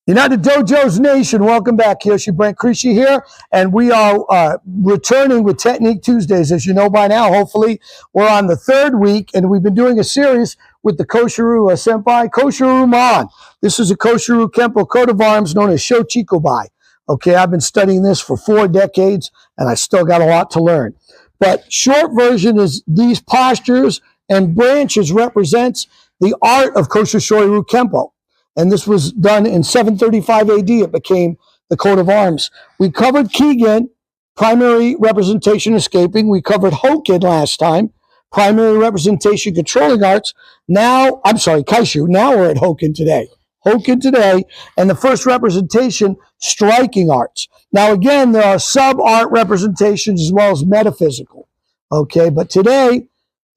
United Dojos Nation, welcome back. KOSHO Brent KICKS here, and we are returning with Technique Tuesdays. As you know by now, hopefully, we're on the third week, and we've been doing a series with the KOSHO RYU Senpai, KOSHO RYU Mon. This is a KOSHO RYU Kempo coat of arms known as Shochikobai. Okay, I've been studying this for 4 decades, and I still got a lot to learn. But short version is these postures and branches represents the art of KOSHO RYU Kempo. And this was done in 735 AD. It became the coat of arms. We covered Kigen, primary representation escaping. We covered Hoken last time, primary representation controlling arts. Now, I'm sorry, Kaishu. Now we're at Hoken today. Hoken today, and the first representation, striking arts. Now again, there are sub-art representations as well as metaphysical. Okay, but today,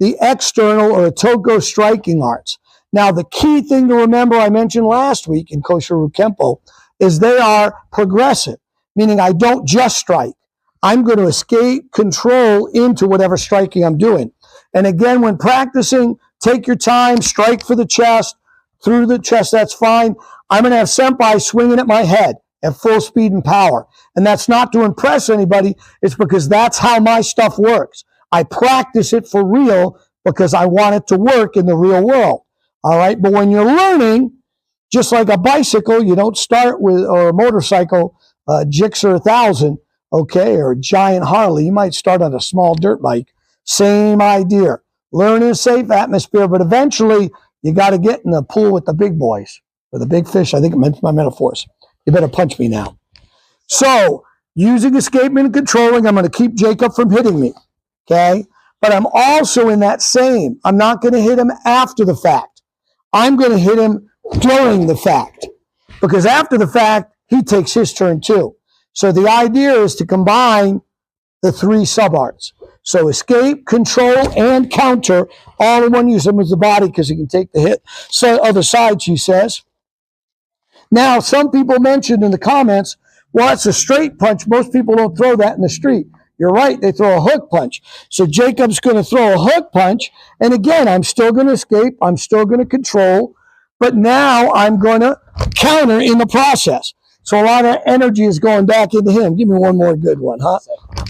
the external or Toko striking arts. Now, the key thing to remember I mentioned last week in KOSHO RYU Kempo is they are progressive, meaning I don't just strike. I'm going to escape control into whatever striking I'm doing. And again, when practicing, take your time, strike for the chest, through the chest, that's fine. I'm going to have Senpai swinging at my head at full speed and power. And that's not to impress anybody. It's because that's how my stuff works. I practice it for real because I want it to work in the real world. All right, but when you're learning, just like a bicycle, you don't start with, or a motorcycle, Gixxer 1000, okay, or a giant Harley. You might start on a small dirt bike. Same idea. Learn in a safe atmosphere, but eventually you got to get in the pool with the big boys, or the big fish. I think it meant my metaphors. You better punch me now. So, using escapement and controlling, I'm going to keep Jacob from hitting me, okay? But I'm also in that same. I'm not going to hit him after the fact. I'm going to hit him during the fact, because after the fact, he takes his turn too. So the idea is to combine the 3 sub-arts. So escape, control, and counter, all in one use. Them as the body, because he can take the hit. So other side, she says. Now, some people mentioned in the comments, well, it's a straight punch. Most people don't throw that in the street. You're right, they throw a hook punch. So Jacob's going to throw a hook punch. And again, I'm still going to escape. I'm still going to control. But now I'm going to counter in the process. So a lot of energy is going back into him. Give me one more good one, huh?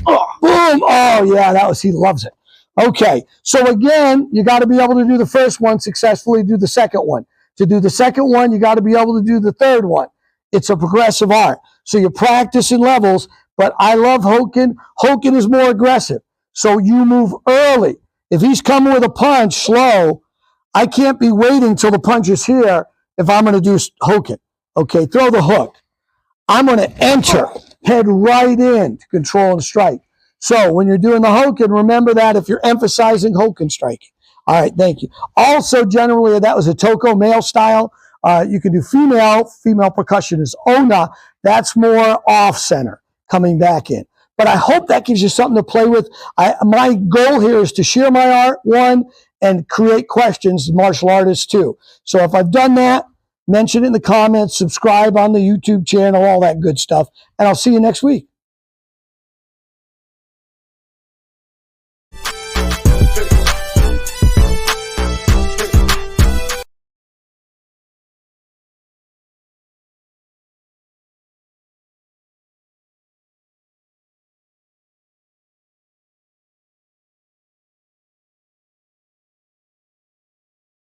Oh, boom. Oh, yeah, that was, he loves it. Okay, so again, you got to be able to do the first one successfully, do the second one. To do the second one, you got to be able to do the third one. It's a progressive art. So you practice in levels. But I love Hoken. Hoken is more aggressive. So you move early. If he's coming with a punch slow, I can't be waiting till the punch is here if I'm going to do Hoken. Okay, throw the hook. I'm going to enter, head right in to control and strike. So when you're doing the Hoken, remember that if you're emphasizing Hoken striking. All right, thank you. Also, generally, that was a Toko male style. You can do female. Female percussion is Ona. That's more off-center, coming back in. But I hope that gives you something to play with. My goal here is to share my art, one, and create questions, martial artists, too. So if I've done that, mention it in the comments, subscribe on the YouTube channel, all that good stuff. And I'll see you next week.